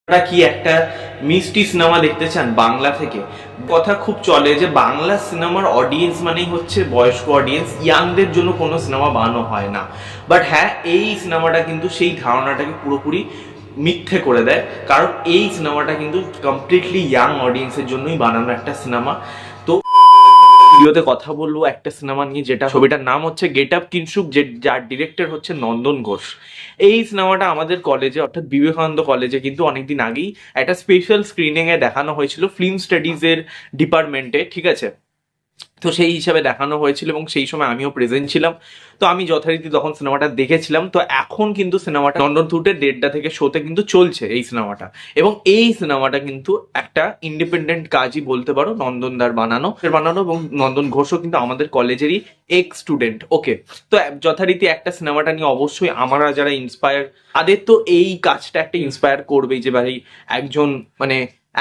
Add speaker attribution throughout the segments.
Speaker 1: আপনারা কি একটা মিষ্টি সিনেমা দেখতে চান বাংলা থেকে? কথা খুব চলে যে বাংলা সিনেমার অডিয়েন্স মানেই হচ্ছে বয়স্ক অডিয়েন্স, ইয়াংদের জন্য কোনো সিনেমা বানানো হয় না। বাট হ্যাঁ, এই সিনেমাটা কিন্তু সেই ধারণাটাকে পুরোপুরি মিথ্যে করে দেয়, কারণ এই সিনেমাটা কিন্তু কমপ্লিটলি ইয়াং অডিয়েন্সের জন্যই বানানো একটা সিনেমা। তো ভিডিওতে কথা বলবো একটা সিনেমা নিয়ে, যেটা ছবিটার নাম হচ্ছে গেট আপ কিংশুক, যার ডিরেক্টর হচ্ছে নন্দন ঘোষ। এই সিনেমাটা আমাদের কলেজে অর্থাৎ বিবেকানন্দ কলেজে কিন্তু অনেকদিন আগেই একটা স্পেশাল স্ক্রিনিং এ দেখানো হয়েছিল ফিল্ম স্টাডিজ এর ডিপার্টমেন্টে, ঠিক আছে? তো সেই হিসাবে দেখানো হয়েছিল এবং সেই সময় আমিও প্রেজেন্ট ছিলাম। তো আমি যথারীতি তখন সিনেমাটা দেখেছিলাম। তো এখন কিন্তু সিনেমাটা লন্ডন থ্রুটে 1:30 থেকে শোতে কিন্তু চলছে এই সিনেমাটা। এবং এই সিনেমাটা কিন্তু একটা ইন্ডিপেন্ডেন্ট কাজই বলতে পারো, নন্দনদার বানানো এবং নন্দন ঘোষও কিন্তু আমাদের কলেজেরই এক্স স্টুডেন্ট। ওকে, তো যথারীতি একটা সিনেমাটা নিয়ে অবশ্যই আমরা যারা ইন্সপায়ার, তাদের তো এই কাজটা একটা ইন্সপায়ার করবেই যে ভাই একজন মানে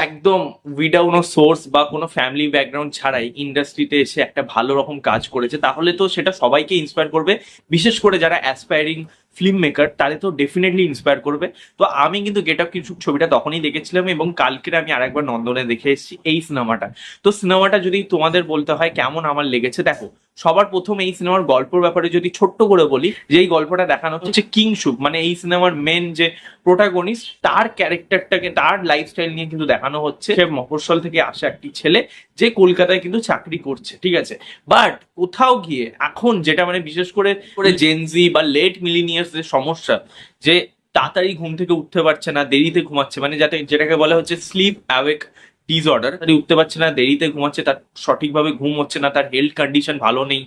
Speaker 1: একদম উইদাউট কোনো সোর্স বা কোনো ফ্যামিলি ব্যাকগ্রাউন্ড ছাড়াই ইন্ডাস্ট্রিতে এসে একটা ভালো রকম কাজ করেছে, তাহলে তো সেটা সবাইকে ইন্সপায়ার করবে। বিশেষ করে যারা অ্যাসপায়ারিং ফিল্ম মেকার, তাদের তো ডেফিনেটলি ইন্সপায়ার করবে। তো আমি কিন্তু গেট আপ কিছু ছবিটা তখনই দেখেছিলাম এবং কালকে আমি আরেকবার নন্দনে দেখে এসেছি এই সিনেমাটা। তো সিনেমাটা যদি তোমাদের বলতে হয় কেমন আমার লেগেছে, দেখো সবার প্রথম এই সিনেমার গল্পের ব্যাপারে যদি ছোট্ট করে বলি, যে এই গল্পটা দেখানো হচ্ছে কিংশুক, মানে এই সিনেমার মেন যে প্রোটাগনিস্ট, তার ক্যারেক্টারটাকে, তার লাইফস্টাইল নিয়ে কিন্তু দেখানো হচ্ছে। সে মফস্বল থেকে আসা একটি ছেলে যে কলকাতায় কিন্তু চাকরি করছে, ঠিক আছে? বাট কোথাও গিয়ে এখন যেটা মানে বিশেষ করে জেনজি বা লেট মিলিনিয়ার্স যে সমস্যা, যে তাড়াতাড়ি ঘুম থেকে উঠতে পারছে না, দেরিতে ঘুমাচ্ছে, মানে যেটাকে বলা হচ্ছে স্লিপ অ্যাওয়েক ডিসঅর্ডার। উঠতে পারছে না, দেরিতে ঘুমাচ্ছে, তার সঠিকভাবে ঘুম হচ্ছে না, তার হেলথ কন্ডিশন ভালো নেই।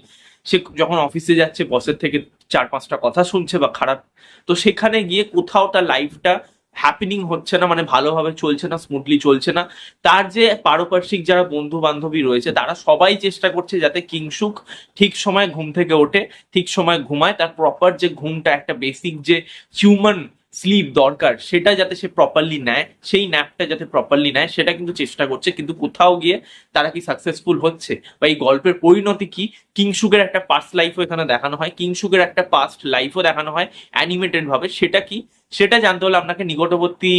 Speaker 1: সে যখন অফিসে যাচ্ছে বসের থেকে 4-5টা কথা শুনছে বা খারাপ। তো সেখানে গিয়ে কোথাও তার লাইফটা হ্যাপেনিং হচ্ছে না, মানে ভালোভাবে চলছে না, স্মুথলি চলছে না। তার যে পারিপার্শ্বিক যারা বন্ধু বান্ধবী রয়েছে, তারা সবাই চেষ্টা করছে যাতে কিংশুক ঠিক সময় ঘুম থেকে ওঠে, ঠিক সময় ঘুমায়, তার প্রপার যে ঘুমটা, একটা বেসিক যে হিউম্যান স্লিপ দরকার, সেটা যাতে সে প্রপারলি নেয়, সেই ন্যাপটা যাতে প্রপারলি নেয়, সেটা কিন্তু চেষ্টা করছে। কিন্তু কোথাও গিয়ে তারা কি সাকসেসফুল হচ্ছে, বা এই গল্পের পরিণতি কি? কিংশুকের একটা পাস্ট লাইফও এখানে দেখানো হয়, কিংশুকের একটা পাস্ট লাইফও দেখানো হয় অ্যানিমেটেড ভাবে। সেটা কি, সেটা জানতে হলে আপনাকে নিকটবর্তী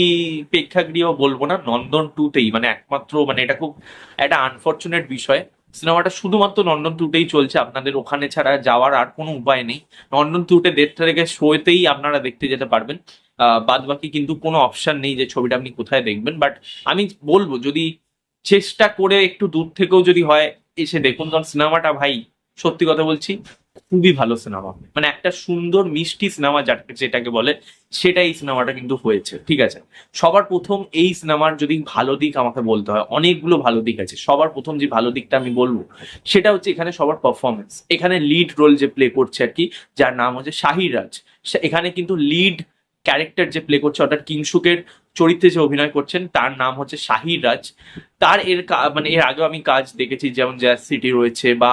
Speaker 1: প্রেক্ষাগৃহ বলবো না, নন্দন টুতেই, মানে একমাত্র, মানে এটা খুব একটা আনফর্চুনেট বিষয়। সিনেমাটা শুধুমাত্র নন্দন টুটেই চলছে, আপনাদের ওখানে ছাড়া যাওয়ার আর কোনো উপায় নেই। নন্দন টুটে 1:30 থেকে শোতেই আপনারা দেখতে যেতে পারবেন। বাদ বাকি কিন্তু কোনো অপশন নেই যে ছবিটা আপনি কোথায় দেখবেন। বাট আমি বলবো, যদি চেষ্টা করে একটু দূর থেকেও যদি হয় এসে দেখুন, কারণ সিনেমাটা ভাই সত্যি কথা বলছি খুবই ভালো সিনেমা, মানে একটা সুন্দর মিষ্টি সিনেমা যেটাকে বলে, সেটা এই সিনেমাটা কিন্তু হয়েছে, ঠিক আছে? সবার প্রথম এই সিনেমার যদি ভালো দিক আমাকে বলতে হয়, অনেকগুলো ভালো দিক আছে। সবার প্রথম যে ভালো দিকটা আমি বলবো, সেটা হচ্ছে এখানে সবার পারফরমেন্স। এখানে লিড রোল যে প্লে করছে আর কি, যার নাম হচ্ছে শাহির রাজ, এখানে কিন্তু লিড ক্যারেক্টার যে প্লে করছে, অর্থাৎ কিংশুকের চরিত্রে যে অভিনয় করছেন, তার নাম হচ্ছে শাহির রাজ। তার মানে এর আগেও আমি কাজ দেখেছি, যেমন জ্যাজ সিটি রয়েছে, বা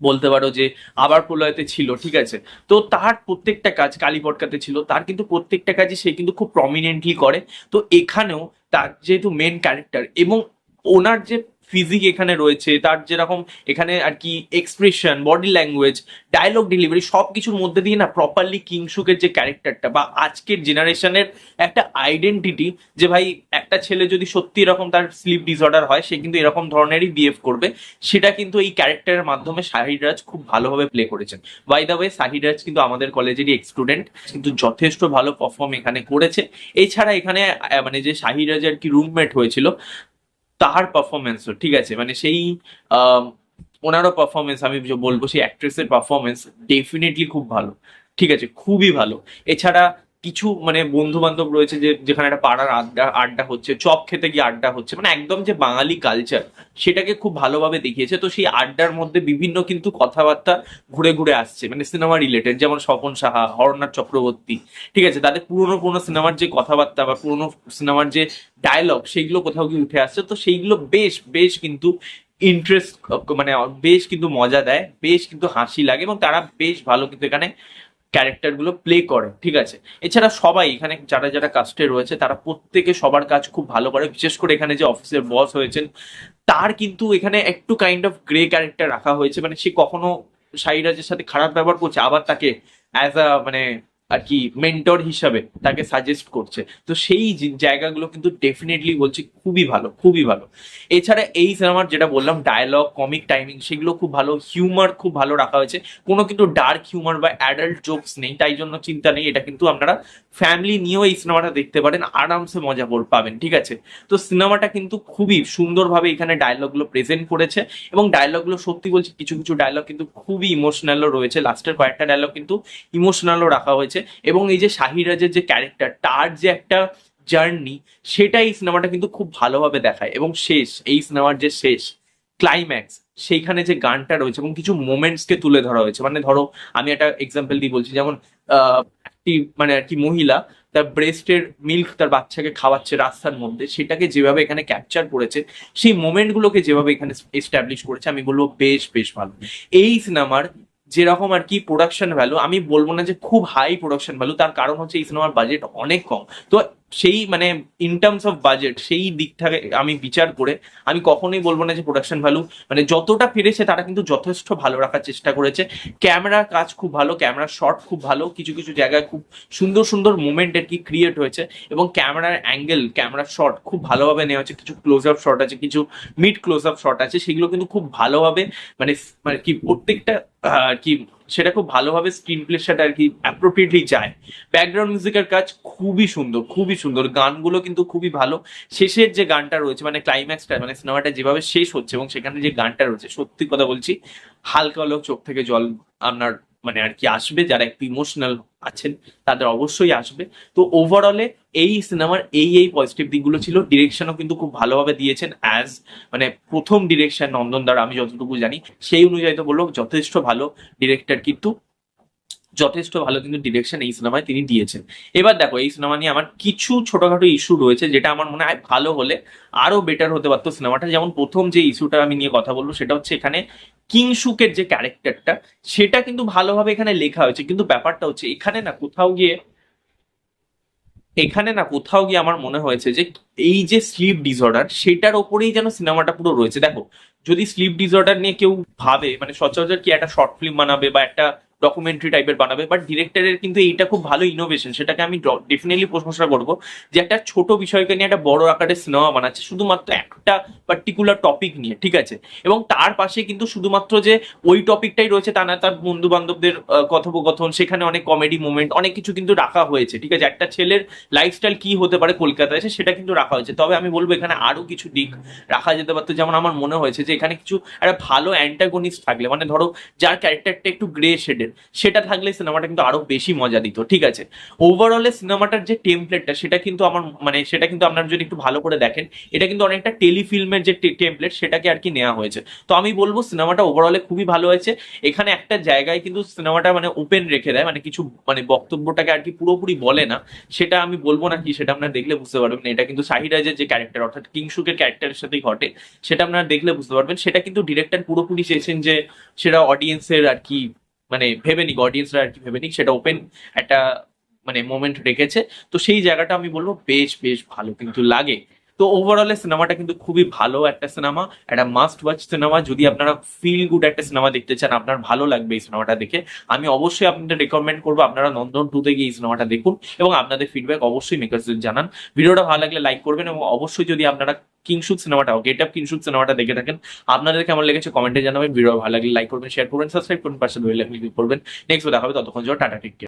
Speaker 1: বলতে পারো যে আবার প্রলয়তে ছিল, ঠিক আছে? তো তার প্রত্যেকটা কাজ, কালী পটকাতে ছিল, তার কিন্তু প্রত্যেকটা কাজই সে কিন্তু খুব প্রমিনেন্টলি করে। তো এখানেও তার যেহেতু মেন ক্যারেক্টার, এবং ওনার যে ফিজিক এখানে রয়েছে, তার যেরকম এখানে আর কি expression, body language, dialogue delivery, সব কিছুর মধ্যে দিয়ে না প্রপারলি কিংশুকের যে ক্যারেক্টারটা, বা আজকের জেনারেশনের একটা আইডেন্টিটি, যে ভাই একটা ছেলে যদি সত্যি এরকম তার স্লিপ ডিসঅর্ডার হয়, সে কিন্তু এরকম ধরনেরই বিহেভ করবে, সেটা কিন্তু এই ক্যারেক্টারের মাধ্যমে শাহিদ রাজ খুব ভালোভাবে প্লে করেছেন। বাই দ্য ওয়ে, শাহিদ রাজ কিন্তু আমাদের কলেজেরই এক্স স্টুডেন্ট, কিন্তু যথেষ্ট ভালো পারফর্ম এখানে করেছে। এছাড়া এখানে মানে যে শাহিদ রাজ আর কি রুমমেট হয়েছিল, তার পারফরমেন্সও ঠিক আছে, মানে সেই আহ, ওনারও পারফরমেন্স, আমি যে বলবো সেই অ্যাক্ট্রেসের পারফরমেন্স ডেফিনেটলি খুব ভালো, ঠিক আছে, খুবই ভালো। এছাড়া কিছু মানে বন্ধু বান্ধব রয়েছে, যে যেখানে একটা পাড়ার আড্ডা আড্ডা হচ্ছে, চপ খেতে গিয়ে আড্ডা হচ্ছে, মানে একদম যে বাঙালি কালচার, সেটাকে খুব ভালোভাবে দেখিয়েছে। তো সেই আড্ডার মধ্যে বিভিন্ন কিন্তু কথাবার্তা ঘুরে ঘুরে আসছে, মানে সিনেমা রিলেটেড, যেমন স্বপন সাহা, হরনাথ চক্রবর্তী, ঠিক আছে, তাদের পুরোনো পুরোনো সিনেমার যে কথাবার্তা বা পুরোনো সিনেমার যে ডায়লগ, সেইগুলো কোথাও গিয়ে উঠে আসছে। তো সেইগুলো বেশ বেশ কিন্তু ইন্টারেস্ট, মানে বেশ কিন্তু মজা দেয়, বেশ কিন্তু হাসি লাগে, এবং তারা বেশ ভালো কিন্তু এখানে ক্যারেক্টার গুলো প্লে করে, ঠিক আছে? এছাড়া সবাই এখানে যারা যারা কাস্টে রয়েছে, তারা প্রত্যেকে সবার কাজ খুব ভালো করে। বিশেষ করে এখানে যে অফিসের বস হয়েছেন, তার কিন্তু এখানে একটু কাইন্ড অফ গ্রে ক্যারেক্টার রাখা হয়েছে, মানে সে কখনো সাইরাজের সাথে খারাপ ব্যবহার করছে, আবার তাকে অ্যাজ আ মানে আর কি মেন্টর হিসাবে তাকে সাজেস্ট করছে। তো সেই জায়গাগুলো কিন্তু ডেফিনেটলি বলছি খুবই ভালো, খুবই ভালো। এছাড়া এই সিনেমার যেটা বললাম ডায়লগ, কমিক টাইমিং সেগুলো খুব ভালো, হিউমার খুব ভালো রাখা হয়েছে, কোনো কিন্তু ডার্ক হিউমার বা অ্যাডাল্ট জোকস নেই, তাই জন্য চিন্তা নেই। এটা কিন্তু আপনারা ফ্যামিলি নিয়েও এই সিনেমাটা দেখতে পারেন, আরামসে মজা পাবেন, ঠিক আছে। তো সিনেমাটা কিন্তু খুবই সুন্দরভাবে এখানে ডায়লগগুলো প্রেজেন্ট করেছে, এবং ডায়লগগুলো সত্যি বলছি কিছু কিছু ডায়লগ কিন্তু খুবই ইমোশনালও রয়েছে, লাস্টের কয়েকটা ডায়লগ কিন্তু ইমোশনালও রাখা হয়েছে। এবং এই যে শাহিরাজের যে ক্যারেক্টার, তার যে একটা জার্নি, সেটা এই সিনেমাটা কিন্তু খুব ভালোভাবে দেখায়। এবং শেষ, এই সিনেমার যে শেষ ক্লাইম্যাক্স, সেইখানে যে গানটা রয়েছে এবং কিছু মোমেন্টসকে তুলে ধরা হয়েছে, মানে ধরো আমি একটা এক্সাম্পল দিয়ে বলছি, যেমন একটি মানে আর কি মহিলা তার ব্রেস্টের মিল্ক তার বাচ্চাকে খাওয়াচ্ছে রাস্তার মধ্যে, সেটাকে যেভাবে এখানে ক্যাপচার করেছে, সেই মোমেন্টগুলোকে যেভাবে এখানে এস্টাবলিশ করেছে, আমি বলবো বেশ বেশ ভালো। এই সিনেমার যেরকম আর কি প্রোডাকশন ভ্যালু, আমি বলবো না যে খুব হাই প্রোডাকশন ভ্যালু, তার কারণ হচ্ছে এই সিনেমার বাজেট অনেক কম। তো সেই মানে ইন টার্মস অফ বাজেট, সেই দিক থেকে আমি বিচার করে আমি কখনোই বলবো না যে প্রোডাকশন ভ্যালু, মানে যতটা পেরেছে তারা কিন্তু যথেষ্ট ভালো রাখার চেষ্টা করেছে। ক্যামেরার কাজ খুব ভালো, ক্যামেরার শট খুব ভালো, কিছু কিছু জায়গায় খুব সুন্দর সুন্দর মুভমেন্ট আর কি ক্রিয়েট হয়েছে, এবং ক্যামেরার অ্যাঙ্গেল, ক্যামেরার শট খুব ভালোভাবে নেওয়া হচ্ছে, কিছু ক্লোজ আপ শট আছে, কিছু মিড ক্লোজ আপ শট আছে, সেগুলো কিন্তু খুব ভালোভাবে মানে মানে কি প্রত্যেকটা আর কি সেটা খুব ভালোভাবে স্ক্রিন প্লের সাথে আর কি অ্যাপ্রোপ্রিয়েটলি যায়। ব্যাকগ্রাউন্ড মিউজিকের কাজ খুবই সুন্দর, খুবই সুন্দর, গানগুলো কিন্তু খুবই ভালো। শেষের যে গানটা রয়েছে মানে ক্লাইম্যাক্সটা, মানে সিনেমাটা যেভাবে শেষ হচ্ছে এবং সেখানে যে গানটা রয়েছে, সত্যি কথা বলছি হালকা হলেও চোখ থেকে জল আপনার মানে আর কি আসবে, যারা একটু ইমোশনাল আছেন তাদের অবশ্যই আসবে। তো ওভারঅলে এই সিনেমার এই পজিটিভ দিকগুলো ছিল। ডিরেকশনও কিন্তু খুব ভালোভাবে দিয়েছেন, অ্যাজ মানে প্রথম ডিরেকশন নন্দন দ্বার আমি যতটুকু জানি সেই অনুযায়ী তো বললো যথেষ্ট ভালো ডিরেক্টর, কিন্তু যথেষ্ট ভালো কিন্তু ডিরেকশন এই সিনেমায় তিনি দিয়েছেন। এবার দেখো এই সিনেমা নিয়ে আমার কিছু ছোটখাটো ইস্যু রয়েছে, যেটা আমার মনে হয় ভালো হলে আরো বেটার হতে পারতো সিনেমাটা। যেমন প্রথম যে ইস্যুটা আমি নিয়ে কথা বলবো সেটা হচ্ছে এখানে কিংসুকের যে ক্যারেক্টারটা, সেটা কিন্তু ভালোভাবে এখানে লেখা হয়েছে, কিন্তু ব্যাপারটা হচ্ছে এখানে না কোথাও গিয়ে আমার মনে হয়েছে যে এই যে স্লিপ ডিসঅর্ডার, সেটার ওপরেই যেন সিনেমাটা পুরো রয়েছে। দেখো যদি স্লিপ ডিসঅর্ডার নিয়ে কেউ ভাবে মানে সচরাচর কি একটা শর্ট ফিল্ম বানাবে বা একটা ডকুমেন্টারি টাইপের বানাবে, বাট ডিরেক্টরের কিন্তু এইটা খুব ভালো ইনোভেশন, সেটাকে আমি ডেফিনেটলি প্রশংসা করবো, যে একটা ছোট বিষয়কে নিয়ে একটা বড় আকারের সিনেমা বানাচ্ছে শুধুমাত্র একটা পার্টিকুলার টপিক নিয়ে, ঠিক আছে। এবং তার পাশে কিন্তু শুধুমাত্র যে ওই টপিকটাই রয়েছে তা না, তার বন্ধু বান্ধবদের কথোপকথন, সেখানে অনেক কমেডি মুভমেন্ট, অনেক কিছু কিন্তু রাখা হয়েছে, ঠিক আছে। একটা ছেলের লাইফস্টাইল কি হতে পারে কলকাতায় সেটা কিন্তু রাখা হয়েছে। তবে আমি বলবো এখানে আরো কিছু দিক রাখা যেতে পারতো, যেমন আমার মনে হয়েছে যে এখানে কিছু একটা ভালো অ্যান্টাগনিস্ট থাকলে, মানে ধরো যার ক্যারেক্টারটা একটু গ্রে শেডের, সেটা থাকলে সিনেমাটা কিন্তু আরো বেশি মজা দিত, ঠিক আছে। ওভারঅলে সিনেমাটার যে টেমপ্লেটটা সেটা কিন্তু আমার মানে সেটা কিন্তু আপনারা যদি একটু ভালো করে দেখেন, এটা কিন্তু অনেকটা টেলিফিল্মের যে টেমপ্লেট সেটাকে আর কি নেওয়া হয়েছে। তো আমি বলবো সিনেমাটা ওভারঅলে খুবই ভালো হয়েছে। এখানে একটা জায়গায় কিন্তু সিনেমাটা মানে ওপেন রেখে দেয়, মানে কিছু মানে বক্তব্যটাকে আর কি পুরোপুরি বলে না, সেটা আমি বলবো না কি, সেটা আপনারা দেখলে বুঝতে পারবেন। এটা কিন্তু শাহিরাজের যে ক্যারেক্টার অর্থাৎ কিংসুকের ক্যারেক্টারের সাথেই ঘটে, সেটা আপনারা দেখলে বুঝতে পারবেন। সেটা কিন্তু ডিরেক্টর পুরোপুরি চেয়েছেন যে সেটা অডিয়েন্সের আর কি মানে ভেবে নিক, অডিয়েন্সরা আর কি ভেবে নিক, সেটা ওপেন একটা মানে মোমেন্ট রেখেছে। তো সেই জায়গাটা আমি বলবো বেশ বেশ ভালো কিন্তু লাগে। তো ওভারঅলে সিনেমাটা কিন্তু খুবই ভালো একটা সিনেমা, একটা মাস্ট ওয়াচ সিনেমা। যদি আপনারা ফিল গুড একটা সিনেমা দেখতে চান, আপনার ভালো লাগবে এই সিনেমাটা দেখে, আমি অবশ্যই আপনাদের রেকমেন্ড করবো আপনারা নন্দন 2 তে গিয়ে এই সিনেমাটা দেখুন, এবং আপনাদের ফিডব্যাক অবশ্যই মেকার্সদের জানান। ভিডিওটা ভালো লাগলে লাইক করবেন, এবং অবশ্যই যদি আপনারা কিংসুক সিনেমাটা গেট আপ কিংসুক সিনেমাটা দেখে থাকেন, আপনাদের কেমন লেগেছে কমেন্টে জানাবেন। ভিডিও ভালো লাগলে লাইক করবেন, শেয়ার করবেন, সাবস্ক্রাইব করবেন, পাশে বেল আইকন ক্লিক করবেন। নেক্সট দেখা হবে, ততক্ষণ জন্য টাটা, টেক কেয়ার।